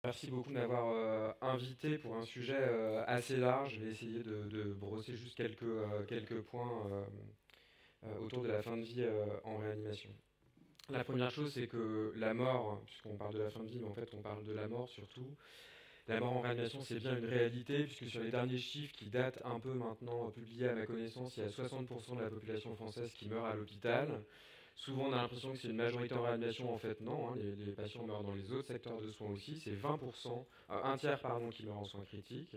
Merci beaucoup de m'avoir invité pour un sujet assez large. Je vais essayer de brosser juste quelques points autour de la fin de vie en réanimation. La première chose, c'est que la mort, puisqu'on parle de la fin de vie, mais en fait on parle de la mort surtout, la mort en réanimation c'est bien une réalité, puisque sur les derniers chiffres qui datent un peu maintenant, publiés à ma connaissance, il y a 60% de la population française qui meurt à l'hôpital. Souvent, on a l'impression que c'est une majorité en réanimation. En fait, non. Hein, les patients meurent dans les autres secteurs de soins aussi. C'est 20%, un tiers pardon, qui meurt en soins critiques.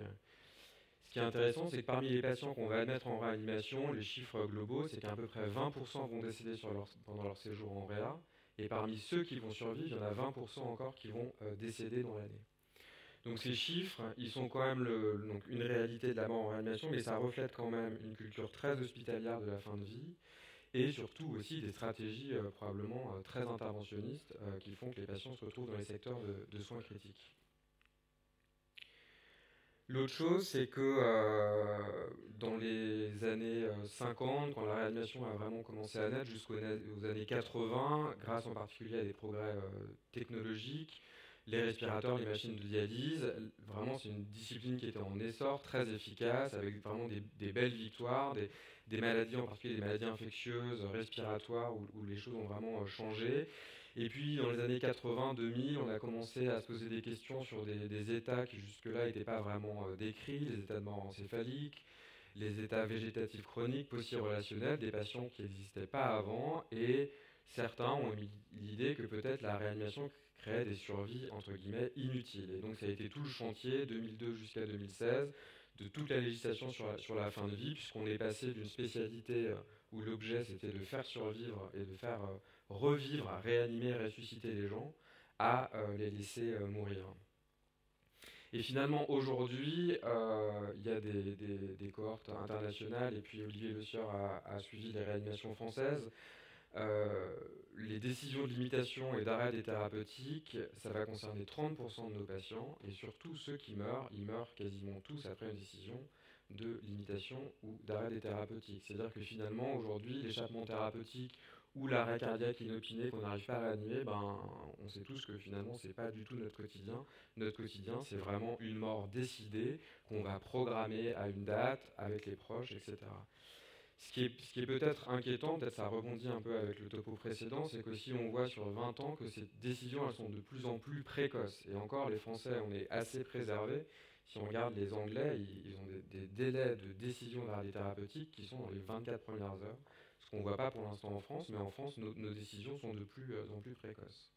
Ce qui est intéressant, c'est que parmi les patients qu'on va admettre en réanimation, les chiffres globaux, c'est qu'à peu près 20% vont décéder pendant leur séjour en réa. Et parmi ceux qui vont survivre, il y en a 20% encore qui vont décéder dans l'année. Donc ces chiffres, ils sont quand même donc une réalité de la mort en réanimation, mais ça reflète quand même une culture très hospitalière de la fin de vie et surtout aussi des stratégies probablement très interventionnistes qui font que les patients se retrouvent dans les secteurs de soins critiques. L'autre chose, c'est que dans les années 50, quand la réanimation a vraiment commencé à naître, jusqu'aux années 80, grâce en particulier à des progrès technologiques, les respirateurs, les machines de dialyse, vraiment c'est une discipline qui était en essor, très efficace, avec vraiment des belles victoires, des maladies, en particulier des maladies infectieuses, respiratoires, où les choses ont vraiment changé. Et puis dans les années 80-2000, on a commencé à se poser des questions sur des états qui jusque-là n'étaient pas vraiment décrits, les états de mort encéphalique, les états végétatifs chroniques, post-relationnels, des patients qui n'existaient pas avant, et certains ont mis l'idée que peut-être la réanimation créait des survies entre guillemets inutiles. Et donc ça a été tout le chantier 2002 jusqu'à 2016 de toute la législation sur la fin de vie, puisqu'on est passé d'une spécialité où l'objet c'était de faire survivre et de faire revivre, à réanimer, ressusciter les gens, à les laisser mourir. Et finalement, aujourd'hui, il y a des cohortes internationales, et puis Olivier Le Sieur a suivi les réanimations françaises. Euh, les décisions de limitation et d'arrêt des thérapeutiques, ça va concerner 30% de nos patients, et surtout ceux qui meurent, ils meurent quasiment tous après une décision de limitation ou d'arrêt des thérapeutiques. C'est-à-dire que finalement, aujourd'hui, l'échappement thérapeutique ou l'arrêt cardiaque inopiné qu'on n'arrive pas à réanimer, ben, on sait tous que finalement, c'est pas du tout notre quotidien. Notre quotidien, c'est vraiment une mort décidée qu'on va programmer à une date avec les proches, etc. Ce qui est peut-être inquiétant, peut-être ça rebondit un peu avec le topo précédent, c'est que si on voit sur 20 ans que ces décisions elles sont de plus en plus précoces. Et encore, les Français, on est assez préservés. Si on regarde les Anglais, ils ont des délais de décision d'arrêt thérapeutique qui sont dans les 24 premières heures. Ce qu'on ne voit pas pour l'instant en France, mais en France, nos décisions sont de plus en plus précoces.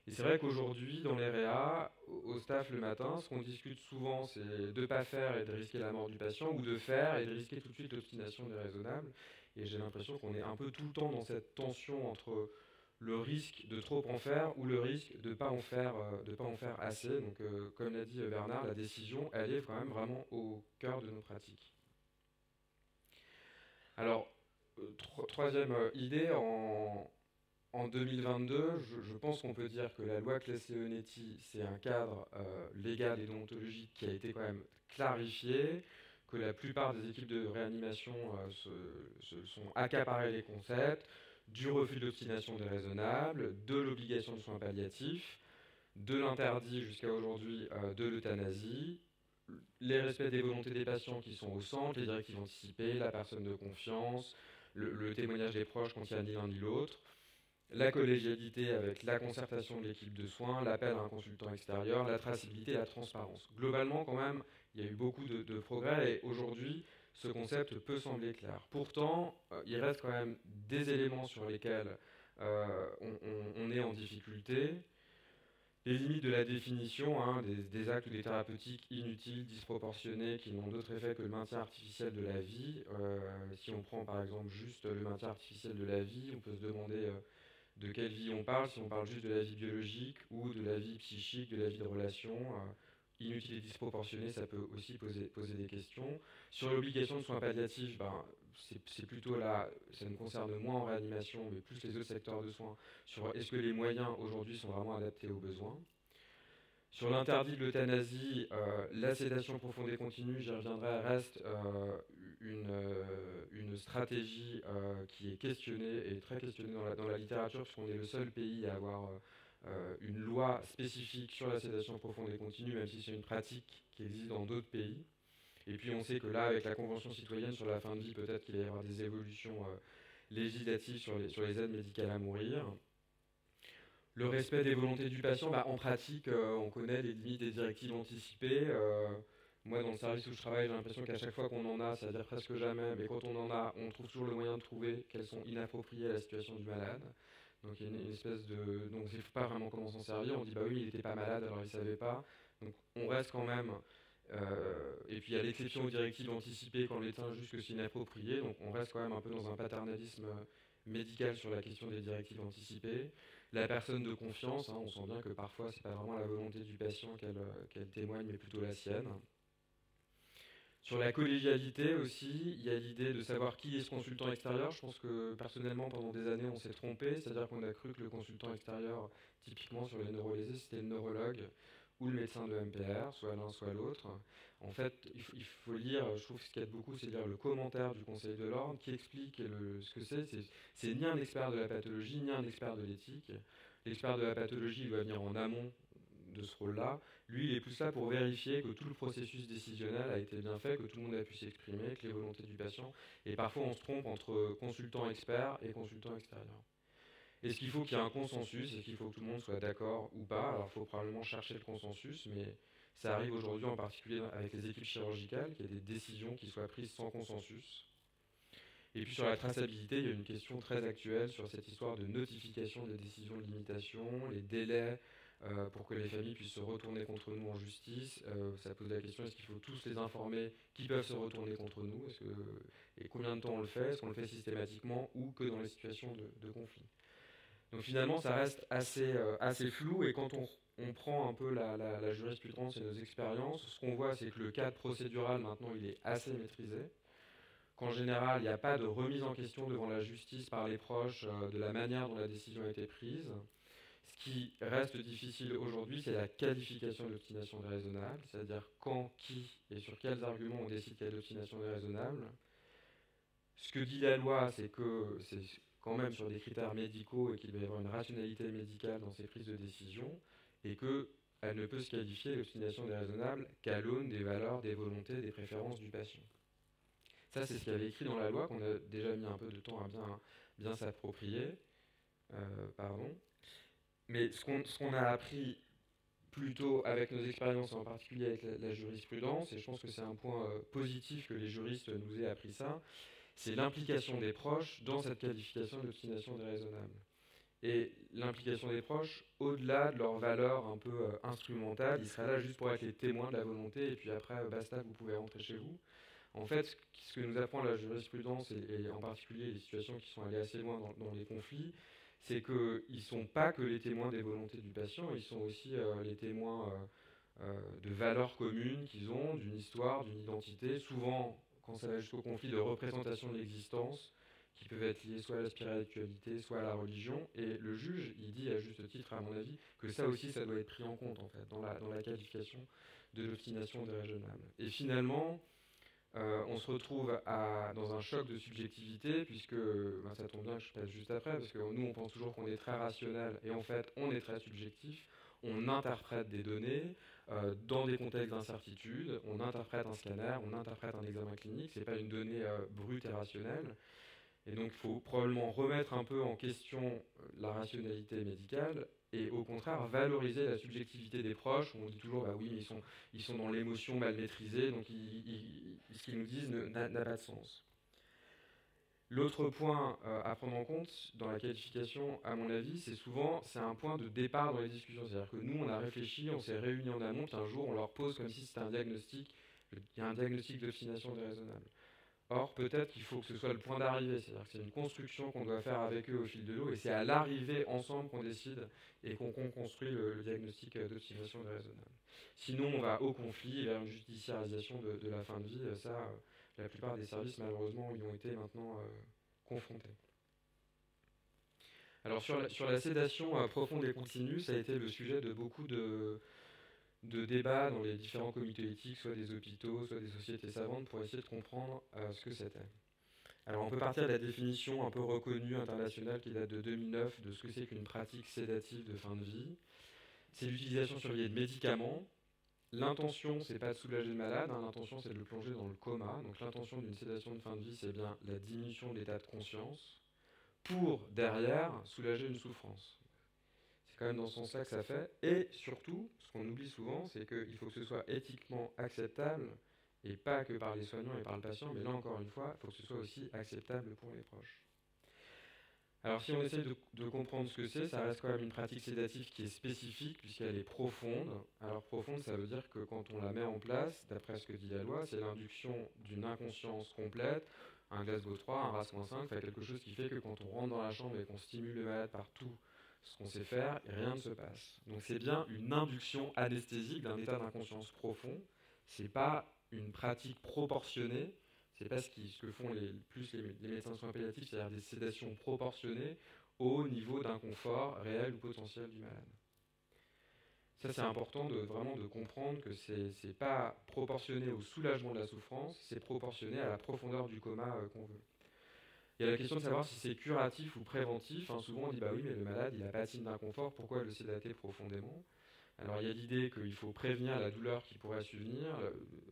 Et c'est vrai qu'aujourd'hui, dans les réa, au staff le matin, ce qu'on discute souvent, c'est de ne pas faire et de risquer la mort du patient, ou de faire et de risquer tout de suite l'obstination déraisonnable. Et j'ai l'impression qu'on est un peu tout le temps dans cette tension entre le risque de trop en faire ou le risque de ne pas pas en faire assez. Donc, comme l'a dit Bernard, la décision, elle est quand même vraiment au cœur de nos pratiques. Alors, troisième idée, en 2022, je pense qu'on peut dire que la loi Claes-Leonetti, c'est un cadre légal et déontologique qui a été quand même clarifié, que la plupart des équipes de réanimation se sont accaparées les concepts du refus de l'obstination déraisonnable, de l'obligation de soins palliatifs, de l'interdit jusqu'à aujourd'hui de l'euthanasie, les respects des volontés des patients qui sont au centre, les directives anticipées, la personne de confiance, le témoignage des proches quand il n'y a ni l'un ni l'autre, la collégialité avec la concertation de l'équipe de soins, l'appel à un consultant extérieur, la traçabilité et la transparence. Globalement, quand même, il y a eu beaucoup de progrès et aujourd'hui, ce concept peut sembler clair. Pourtant, il reste quand même des éléments sur lesquels on est en difficulté. Les limites de la définition hein, des actes ou des thérapeutiques inutiles, disproportionnés, qui n'ont d'autre effet que le maintien artificiel de la vie. Si on prend par exemple juste le maintien artificiel de la vie, on peut se demander de quelle vie on parle, si on parle juste de la vie biologique ou de la vie psychique, de la vie de relation. Inutile et disproportionné, ça peut aussi poser des questions. Sur l'obligation de soins palliatifs, ben, c'est plutôt là, ça nous concerne moins en réanimation, mais plus les autres secteurs de soins, sur est-ce que les moyens aujourd'hui sont vraiment adaptés aux besoins. Sur l'interdit de l'euthanasie, la sédation profonde et continue, j'y reviendrai, reste une stratégie qui est questionnée et très questionnée dans la littérature, puisqu'on est le seul pays à avoir une loi spécifique sur la sédation profonde et continue, même si c'est une pratique qui existe dans d'autres pays. Et puis on sait que là, avec la Convention citoyenne sur la fin de vie, peut-être qu'il va y avoir des évolutions législatives sur les aides médicales à mourir. Le respect des volontés du patient, en pratique, on connaît les limites des directives anticipées. Moi, dans le service où je travaille, j'ai l'impression qu'à chaque fois qu'on en a, c'est-à-dire presque jamais, mais quand on en a, on trouve toujours le moyen de trouver qu'elles sont inappropriées à la situation du malade. Donc il y a une espèce de... Donc il ne faut pas vraiment comment s'en servir. On dit, bah oui, il n'était pas malade, alors il ne savait pas. Donc on reste quand même... et puis il y a l'exception aux directives anticipées quand l'État juge que c'est inapproprié. Donc on reste quand même un peu dans un paternalisme médical sur la question des directives anticipées. La personne de confiance, on sent bien que parfois c'est pas vraiment la volonté du patient qu'elle témoigne, mais plutôt la sienne. Sur la collégialité aussi, il y a l'idée de savoir qui est ce consultant extérieur. Je pense que personnellement, pendant des années, on s'est trompé, c'est-à-dire qu'on a cru que le consultant extérieur, typiquement sur les neurolésés, c'était le neurologue ou le médecin de MPR, soit l'un, soit l'autre. En fait, il faut lire, je trouve que ce qui aide beaucoup, c'est lire le commentaire du Conseil de l'Ordre qui explique ce que c'est. C'est ni un expert de la pathologie, ni un expert de l'éthique. L'expert de la pathologie, il doit venir en amont de ce rôle-là. Lui, il est plus là pour vérifier que tout le processus décisionnel a été bien fait, que tout le monde a pu s'exprimer, que les volontés du patient. Et parfois, on se trompe entre consultant expert et consultant extérieur. Est-ce qu'il faut qu'il y ait un consensus? Est-ce qu'il faut que tout le monde soit d'accord ou pas? Alors, il faut probablement chercher le consensus, mais ça arrive aujourd'hui en particulier avec les équipes chirurgicales, qu'il y ait des décisions qui soient prises sans consensus. Et puis sur la traçabilité, il y a une question très actuelle sur cette histoire de notification des décisions de limitation, les délais pour que les familles puissent se retourner contre nous en justice. Ça pose la question, est-ce qu'il faut tous les informer qui peuvent se retourner contre nous? Et combien de temps on le fait? Est-ce qu'on le fait systématiquement ou que dans les situations de conflit? Donc finalement, ça reste assez flou, et quand on prend un peu la jurisprudence et nos expériences, ce qu'on voit, c'est que le cadre procédural, maintenant, il est assez maîtrisé, qu'en général, il n'y a pas de remise en question devant la justice par les proches de la manière dont la décision a été prise. Ce qui reste difficile aujourd'hui, c'est la qualification d'obstination déraisonnable, c'est-à-dire quand, qui et sur quels arguments on décide qu'il y a d'obstination déraisonnable. Ce que dit la loi, c'est que c'est quand même sur des critères médicaux et qu'il doit y avoir une rationalité médicale dans ces prises de décision, et qu'elle ne peut se qualifier l'obstination déraisonnable qu'à l'aune des valeurs, des volontés, des préférences du patient. Ça, c'est ce qu'il y avait écrit dans la loi, qu'on a déjà mis un peu de temps à bien s'approprier. Mais ce qu'on a appris plutôt avec nos expériences, en particulier avec la jurisprudence, et je pense que c'est un point positif que les juristes nous aient appris ça, c'est l'implication des proches dans cette qualification d'obstination déraisonnable. Et l'implication des proches, au-delà de leur valeur un peu instrumentale, ils seraient là juste pour être les témoins de la volonté, et puis après, basta, vous pouvez rentrer chez vous. En fait, ce que nous apprend la jurisprudence, et en particulier les situations qui sont allées assez loin dans les conflits, c'est qu'ils ne sont pas que les témoins des volontés du patient, ils sont aussi les témoins de valeurs communes qu'ils ont, d'une histoire, d'une identité, souvent, quand ça va jusqu'au conflit, de représentation de l'existence, qui peuvent être liées soit à la spiritualité, soit à la religion. Et le juge, il dit à juste titre, à mon avis, que ça aussi, ça doit être pris en compte, en fait, dans la qualification de l'obstination déraisonnable. Et finalement, on se retrouve dans un choc de subjectivité, puisque ça tombe bien que je passe juste après, parce que nous on pense toujours qu'on est très rationnel, et en fait on est très subjectif. On interprète des données dans des contextes d'incertitude, on interprète un scanner, on interprète un examen clinique, c'est pas une donnée brute et rationnelle. Et donc il faut probablement remettre un peu en question la rationalité médicale, et au contraire valoriser la subjectivité des proches. On dit toujours, bah oui, mais ils sont dans l'émotion mal maîtrisée, donc ce qu'ils nous disent n'a pas de sens. L'autre point à prendre en compte dans la qualification, à mon avis, c'est un point de départ dans les discussions. C'est-à-dire que nous, on a réfléchi, on s'est réunis en amont, puis un jour, on leur pose comme si c'était un diagnostic. Il y a un diagnostic d'obstination déraisonnable. Or, peut-être qu'il faut que ce soit le point d'arrivée, c'est-à-dire que c'est une construction qu'on doit faire avec eux au fil de l'eau, et c'est à l'arrivée ensemble qu'on décide et qu'on construit le diagnostic d'obstination déraisonnable. Sinon, on va au conflit et vers une judiciarisation de la fin de vie. Ça, la plupart des services, malheureusement, y ont été maintenant confrontés. Alors, sur la sédation profonde et continue, ça a été le sujet de beaucoup de débats dans les différents comités éthiques, soit des hôpitaux, soit des sociétés savantes, pour essayer de comprendre ce que c'était. Alors on peut partir de la définition un peu reconnue internationale qui date de 2009 de ce que c'est qu'une pratique sédative de fin de vie. C'est l'utilisation surveillée de médicaments. L'intention, c'est pas de soulager le malade, hein, l'intention c'est de le plonger dans le coma. Donc l'intention d'une sédation de fin de vie, c'est bien la diminution de l'état de conscience pour, derrière, soulager une souffrance. C'est quand même dans ce sens-là que ça fait. Et surtout, ce qu'on oublie souvent, c'est qu'il faut que ce soit éthiquement acceptable, et pas que par les soignants et par le patient, mais là encore une fois, il faut que ce soit aussi acceptable pour les proches. Alors si on essaie de comprendre ce que c'est, ça reste quand même une pratique sédative qui est spécifique puisqu'elle est profonde. Alors profonde, ça veut dire que quand on la met en place, d'après ce que dit la loi, c'est l'induction d'une inconscience complète, un Glasgow 3, un RAS-5, quelque chose qui fait que quand on rentre dans la chambre et qu'on stimule le malade par tout ce qu'on sait faire, rien ne se passe. Donc c'est bien une induction anesthésique d'un état d'inconscience profond. C'est pas une pratique proportionnée. C'est pas ce que font les médecins de soins palliatifs, c'est-à-dire des sédations proportionnées au niveau d'inconfort réel ou potentiel du malade. Ça, c'est important vraiment de comprendre que c'est pas proportionné au soulagement de la souffrance, c'est proportionné à la profondeur du coma qu'on veut. Il y a la question de savoir si c'est curatif ou préventif. Hein, souvent on dit bah oui, mais le malade il n'a pas de signe d'inconfort, pourquoi le sédater profondément? Alors il y a l'idée qu'il faut prévenir la douleur qui pourrait subvenir,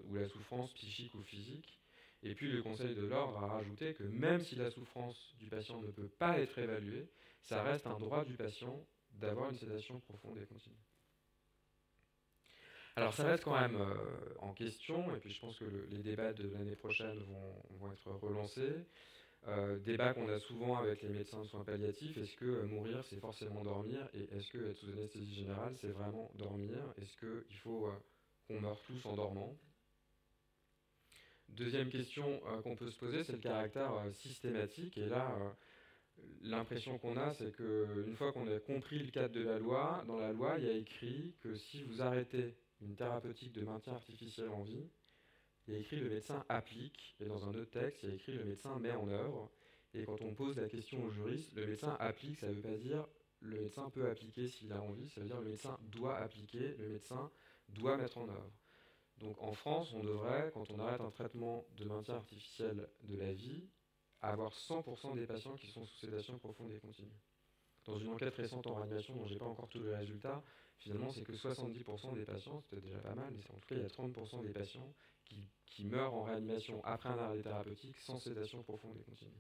ou la souffrance psychique ou physique. Et puis le Conseil de l'ordre a rajouté que même si la souffrance du patient ne peut pas être évaluée, ça reste un droit du patient d'avoir une sédation profonde et continue. Alors ça reste quand même en question, et puis je pense que les débats de l'année prochaine vont être relancés. Débat qu'on a souvent avec les médecins de soins palliatifs, est-ce que mourir c'est forcément dormir, et est-ce que être sous anesthésie générale c'est vraiment dormir? Est-ce qu'il faut qu'on meure tous en dormant? Deuxième question qu'on peut se poser, c'est le caractère systématique. Et là, l'impression qu'on a, c'est qu'une fois qu'on a compris le cadre de la loi, dans la loi, il y a écrit que si vous arrêtez une thérapeutique de maintien artificiel en vie, il y a écrit le médecin applique, et dans un autre texte, il y a écrit le médecin met en œuvre. Et quand on pose la question aux juristes, le médecin applique, ça ne veut pas dire le médecin peut appliquer s'il a envie, ça veut dire le médecin doit appliquer, le médecin doit mettre en œuvre. Donc en France, on devrait, quand on arrête un traitement de maintien artificiel de la vie, avoir 100% des patients qui sont sous sédation profonde et continue. Dans une enquête récente en réanimation dont je n'ai pas encore tous les résultats, finalement c'est que 70% des patients, c'est peut-être déjà pas mal, mais en tout cas il y a 30% des patients qui meurent en réanimation après un arrêt thérapeutique sans sédation profonde et continue.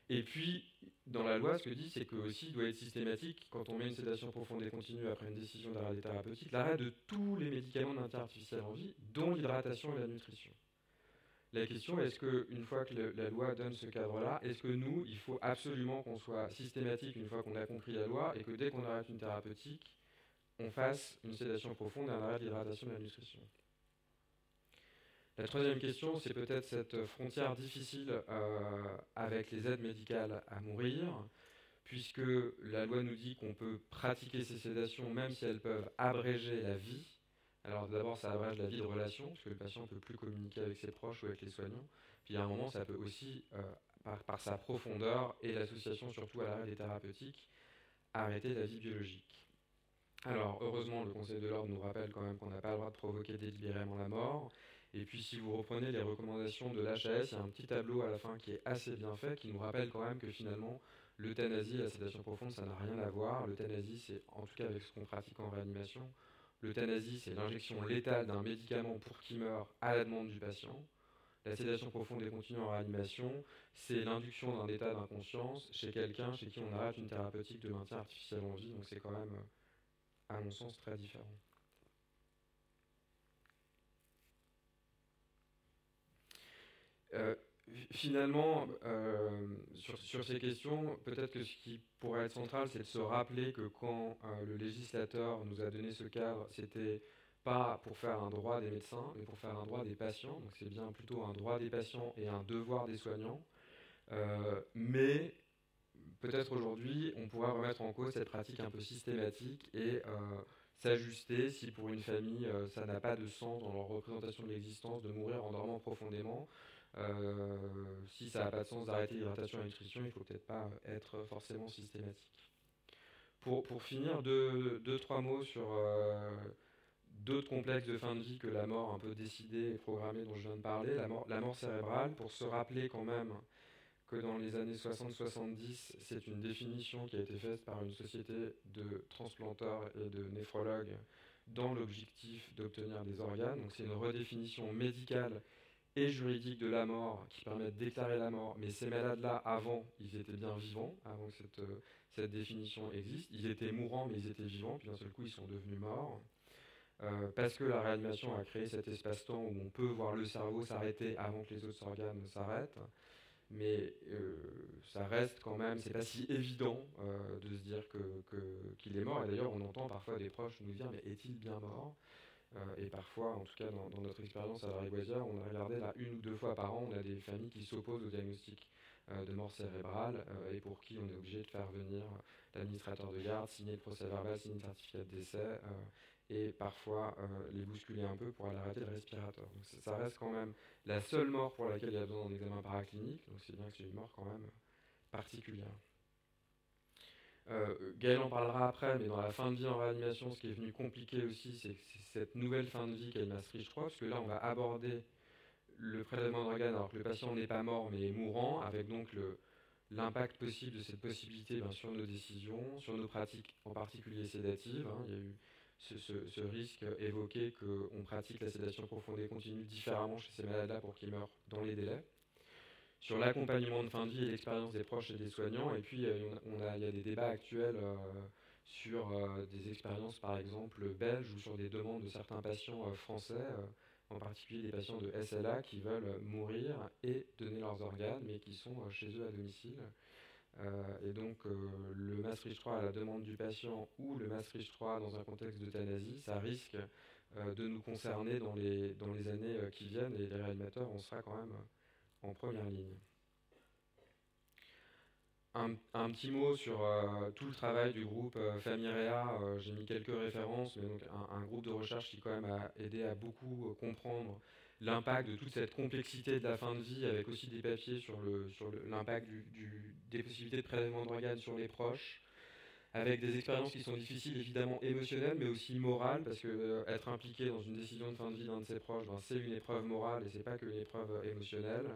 Et puis, dans la loi, ce que dit, c'est que aussi doit être systématique, quand on met une sédation profonde et continue après une décision d'arrêt thérapeutique, l'arrêt de tous les médicaments de maintien artificiel en vie, dont l'hydratation et la nutrition. La question est, est-ce qu'une fois que la loi donne ce cadre-là, est-ce que nous, il faut absolument qu'on soit systématique une fois qu'on a compris la loi, et que dès qu'on arrête une thérapeutique, on fasse une sédation profonde et un arrêt de l'hydratation et de la nutrition? La troisième question, c'est peut-être cette frontière difficile avec les aides médicales à mourir, puisque la loi nous dit qu'on peut pratiquer ces sédations même si elles peuvent abréger la vie. Alors d'abord, ça abrège la vie de relation, parce que le patient ne peut plus communiquer avec ses proches ou avec les soignants. Puis à un moment, ça peut aussi, par sa profondeur et l'association surtout à l'arrêt des thérapeutiques, arrêter la vie biologique. Alors heureusement, le Conseil de l'ordre nous rappelle quand même qu'on n'a pas le droit de provoquer délibérément la mort. Et puis si vous reprenez les recommandations de l'HAS, il y a un petit tableau à la fin qui est assez bien fait, qui nous rappelle quand même que finalement, l'euthanasie et la sédation profonde, ça n'a rien à voir. L'euthanasie, c'est, en tout cas avec ce qu'on pratique en réanimation, l'euthanasie, c'est l'injection létale d'un médicament pour qu'il meure à la demande du patient. La sédation profonde et continue en réanimation, c'est l'induction d'un état d'inconscience chez quelqu'un chez qui on arrête une thérapeutique de maintien artificiel en vie. Donc c'est quand même, à mon sens, très différent. Euh, Finalement, sur ces questions, peut-être que ce qui pourrait être central, c'est de se rappeler que quand le législateur nous a donné ce cadre, c'était pas pour faire un droit des médecins, mais pour faire un droit des patients. Donc c'est bien plutôt un droit des patients et un devoir des soignants. Mais peut-être aujourd'hui, on pourra remettre en cause cette pratique un peu systématique et s'ajuster si pour une famille, ça n'a pas de sens dans leur représentation de l'existence de mourir en dormant profondément. Si ça n'a pas de sens d'arrêter l'hydratation et la nutrition, il ne faut peut-être pas être forcément systématique. Pour finir, deux, trois mots sur d'autres complexes de fin de vie que la mort un peu décidée et programmée dont je viens de parler, la mort cérébrale, pour se rappeler quand même que dans les années 60-70, c'est une définition qui a été faite par une société de transplanteurs et de néphrologues dans l'objectif d'obtenir des organes. Donc c'est une redéfinition médicale et juridique de la mort qui permet de déclarer la mort. Mais ces malades-là, avant, ils étaient bien vivants, avant que cette définition existe. Ils étaient mourants, mais ils étaient vivants, puis d'un seul coup, ils sont devenus morts. Parce que la réanimation a créé cet espace-temps où on peut voir le cerveau s'arrêter avant que les autres organes s'arrêtent. Mais ça reste quand même, c'est pas si évident de se dire qu'il est mort. Et d'ailleurs, on entend parfois des proches nous dire, mais est-il bien mort? Et parfois, en tout cas dans notre expérience à la Riguasia, on a regardé là 1 ou 2 fois par an, on a des familles qui s'opposent au diagnostic de mort cérébrale et pour qui on est obligé de faire venir l'administrateur de garde, signer le procès-verbal, signer le certificat de décès et parfois les bousculer un peu pour aller arrêter le respirateur. Donc ça reste quand même la seule mort pour laquelle il y a besoin d'un examen paraclinique, donc c'est bien que c'est une mort quand même particulière. Gaël en parlera après, mais dans la fin de vie en réanimation, ce qui est venu compliqué aussi, c'est cette nouvelle fin de vie qu'est le Maastricht 3, parce que là, on va aborder le prélèvement d'organes alors que le patient n'est pas mort mais est mourant, avec donc l'impact possible de cette possibilité sur nos décisions, sur nos pratiques, en particulier sédatives. Il y a eu ce risque évoqué qu'on pratique la sédation profonde et continue différemment chez ces malades-là pour qu'ils meurent dans les délais. Sur l'accompagnement de fin de vie et l'expérience des proches et des soignants. Et puis, il y a des débats actuels sur des expériences, par exemple, belges ou sur des demandes de certains patients français, en particulier des patients de SLA qui veulent mourir et donner leurs organes, mais qui sont chez eux à domicile. Et donc, le Maastricht 3 à la demande du patient ou le Maastricht 3 dans un contexte d'euthanasie, ça risque de nous concerner dans les années qui viennent, et les réanimateurs, on sera quand même en première ligne. Un petit mot sur tout le travail du groupe Famiréa. J'ai mis quelques références, mais donc un groupe de recherche qui quand même a aidé à beaucoup comprendre l'impact de toute cette complexité de la fin de vie, avec aussi des papiers sur l'impact des possibilités de prélèvement d'organes sur les proches, avec des expériences qui sont difficiles, évidemment émotionnelles, mais aussi morales, parce que être impliqué dans une décision de fin de vie d'un de ses proches, c'est une épreuve morale et c'est pas que une épreuve émotionnelle,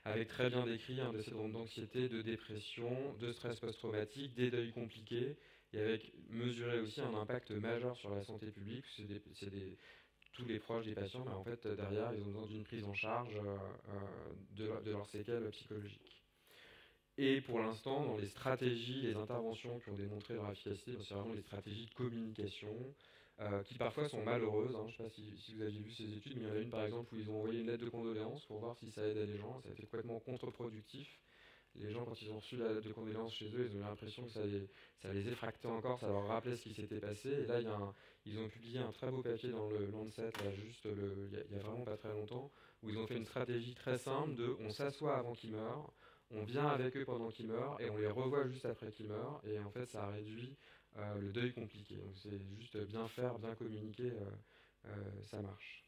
avec très bien décrit des syndromes d'anxiété, de dépression, de stress post-traumatique, des deuils compliqués, et avec mesuré aussi un impact majeur sur la santé publique. Tous les proches des patients, mais en fait derrière ils ont besoin d'une prise en charge de leurs séquelles psychologiques. Et pour l'instant, dans les stratégies, les interventions qui ont démontré leur efficacité, c'est vraiment les stratégies de communication, qui parfois sont malheureuses. Je ne sais pas si vous aviez vu ces études, mais il y en a une par exemple où ils ont envoyé une lettre de condoléances pour voir si ça aidait les gens. Ça a été complètement contre-productif. Les gens, quand ils ont reçu la lettre de condoléances chez eux, ils ont eu l'impression que ça les effractait encore, ça leur rappelait ce qui s'était passé. Et là, ils ont publié un très beau papier dans le Lancet, là, juste il y a vraiment pas très longtemps, où ils ont fait une stratégie très simple de on s'assoit avant qu'ils meurent, on vient avec eux pendant qu'ils meurent et on les revoit juste après qu'ils meurent. Et en fait, ça réduit le deuil compliqué. Donc c'est juste bien faire, bien communiquer, ça marche.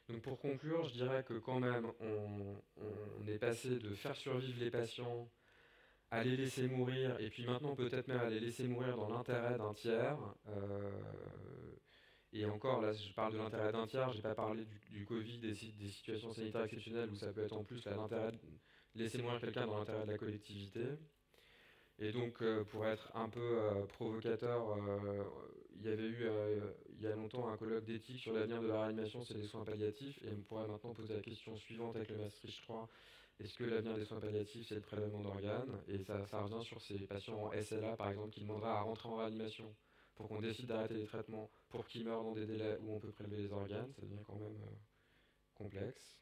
Donc pour conclure, je dirais que quand même, on est passé de faire survivre les patients à les laisser mourir, et puis maintenant peut-être même à les laisser mourir dans l'intérêt d'un tiers. Et encore, là, je parle de l'intérêt d'un tiers, je n'ai pas parlé du Covid, des situations sanitaires exceptionnelles où ça peut être en plus l'intérêt de laisser mourir quelqu'un dans l'intérêt de la collectivité. Et donc, pour être un peu provocateur, il y avait eu il y a longtemps un colloque d'éthique sur l'avenir de la réanimation, c'est les soins palliatifs, et on pourrait maintenant poser la question suivante avec le Maastricht 3. Est-ce que l'avenir des soins palliatifs, c'est le prélèvement d'organes? Et ça revient sur ces patients en SLA, par exemple, qui demanderaient à rentrer en réanimation pour qu'on décide d'arrêter les traitements pour qu'ils meurent dans des délais où on peut prélever les organes. Ça devient quand même complexe.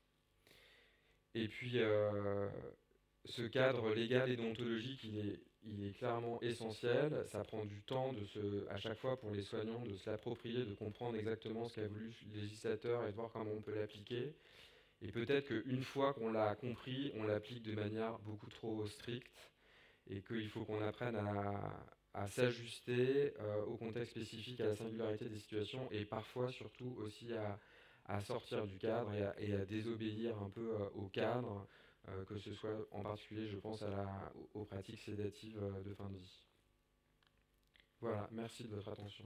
Et puis, ce cadre légal et déontologique, il est clairement essentiel. Ça prend du temps à chaque fois pour les soignants de se l'approprier, de comprendre exactement ce qu'a voulu le législateur et de voir comment on peut l'appliquer. Et peut-être qu'une fois qu'on l'a compris, on l'applique de manière beaucoup trop stricte et qu'il faut qu'on apprenne à s'ajuster au contexte spécifique, à la singularité des situations et parfois surtout aussi à sortir du cadre et à désobéir un peu au cadre, que ce soit en particulier, je pense, aux pratiques sédatives de fin de vie. Voilà, merci de votre attention.